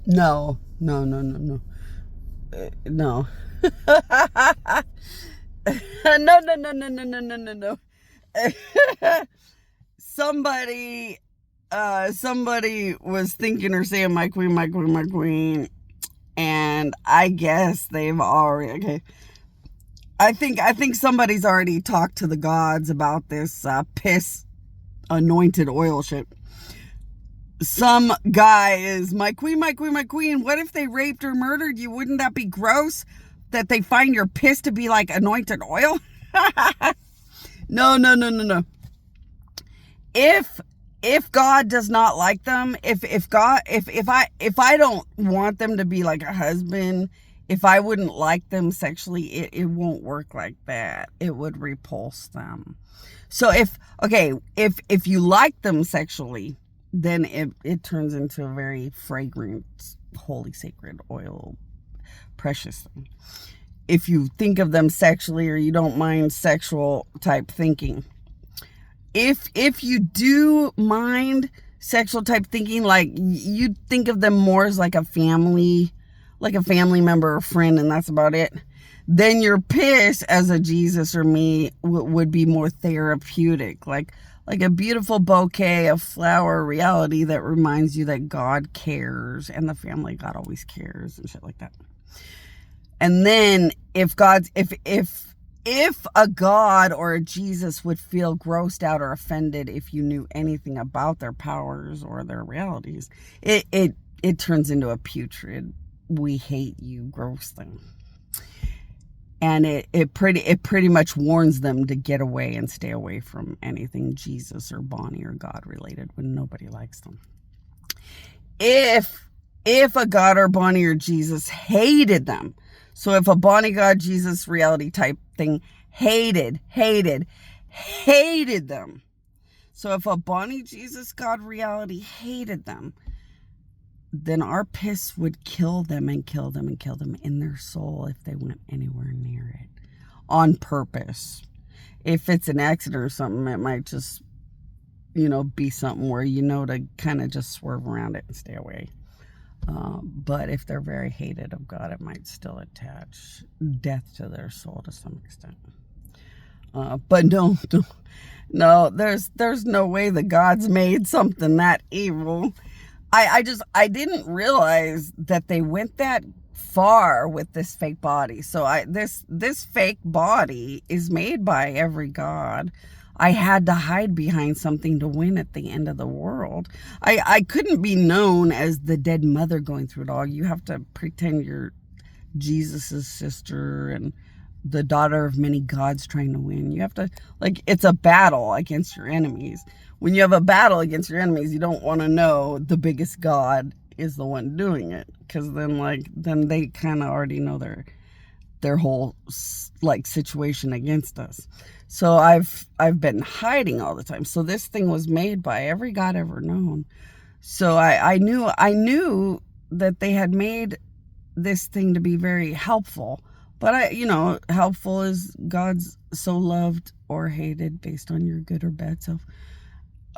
No, no, no, no, no. No. No, no, no, no, no, no, no, no, no. somebody, somebody was thinking or saying my queen, my queen, my queen, and I guess they've already, okay. I think somebody's already talked to the gods about this piss anointed oil shit. Some guy is my queen, my queen, my queen. What if they raped or murdered you? Wouldn't that be gross? That they find your piss to be like anointed oil? No, no, no, no, no. If God does not like them, if I don't want them to be like a husband, if I wouldn't like them sexually, it won't work like that. It would repulse them. So if you like them sexually, then it turns into a very fragrant, holy, sacred oil, precious thing. If you think of them sexually or you don't mind sexual type thinking, if you do mind sexual type thinking, like you think of them more as like a family member or friend, and that's about it, then your piss as a Jesus or me would be more therapeutic, like a beautiful bouquet of flower reality that reminds you that God cares and the family God always cares and shit like that. And then if a God or a Jesus would feel grossed out or offended if you knew anything about their powers or their realities, it turns into a putrid, we hate you, gross thing. And it pretty much warns them to get away and stay away from anything Jesus or Bonnie or God related when nobody likes them. If a God or Bonnie or Jesus hated them, so if a Bonnie God Jesus reality type thing hated them, so if a Bonnie Jesus God reality hated them, then our piss would kill them and kill them and kill them in their soul if they went anywhere near it on purpose. If it's an accident or something, it might just, be something where to kind of just swerve around it and stay away. But if they're very hated of God, it might still attach death to their soul to some extent. But no, there's no way the gods made something that evil. I didn't realize that they went that far with this fake body. So this fake body is made by every god. I had to hide behind something to win at the end of the world. I couldn't be known as the dead mother going through it all. You have to pretend you're Jesus's sister and the daughter of many gods trying to win. You have to, it's a battle against your enemies. When you have a battle against your enemies, you don't want to know the biggest god is the one doing it, because then they kind of already know their whole situation against us. So I've been hiding all the time. So this thing was made by every god ever known. So I knew that they had made this thing to be very helpful. But helpful is God's so loved or hated based on your good or bad self.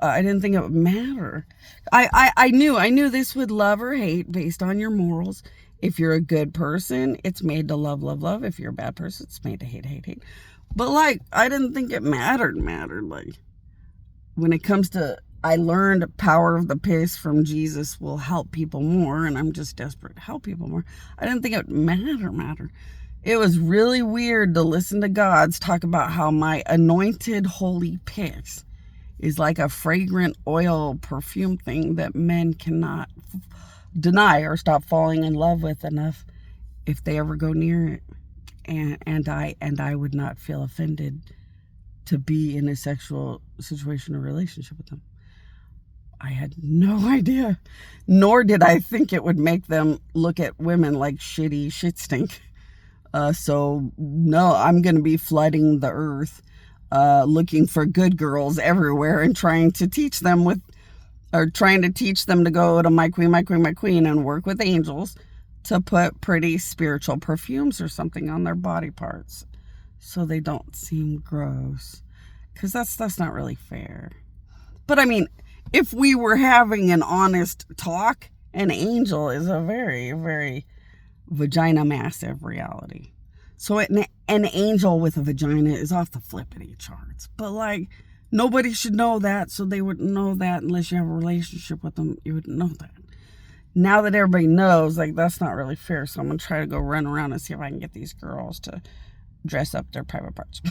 I didn't think it would matter. I knew this would love or hate based on your morals. If you're a good person, it's made to love, love, love. If you're a bad person, it's made to hate, hate, hate. But I didn't think it mattered. When it comes to, I learned power of the piss from Jesus will help people more, and I'm just desperate to help people more. I didn't think it would matter. It was really weird to listen to gods talk about how my anointed holy piss is like a fragrant oil perfume thing that men cannot deny or stop falling in love with enough if they ever go near it. And I would not feel offended to be in a sexual situation or relationship with them. I had no idea, nor did I think it would make them look at women like shitty shit stink. So no, I'm going to be flooding the earth, looking for good girls everywhere and trying to teach them to go to my queen, my queen, my queen, and work with angels to put pretty spiritual perfumes or something on their body parts so they don't seem gross. Because that's not really fair. But I mean, if we were having an honest talk An angel is a very, very vagina massive reality. So an angel with a vagina is off the flippity charts. But like, nobody should know that, so they wouldn't know that unless you have a relationship with them. You wouldn't know that. Now that everybody knows, like, that's not really fair. So I'm going to try to go run around and see if I can get these girls to dress up their private parts.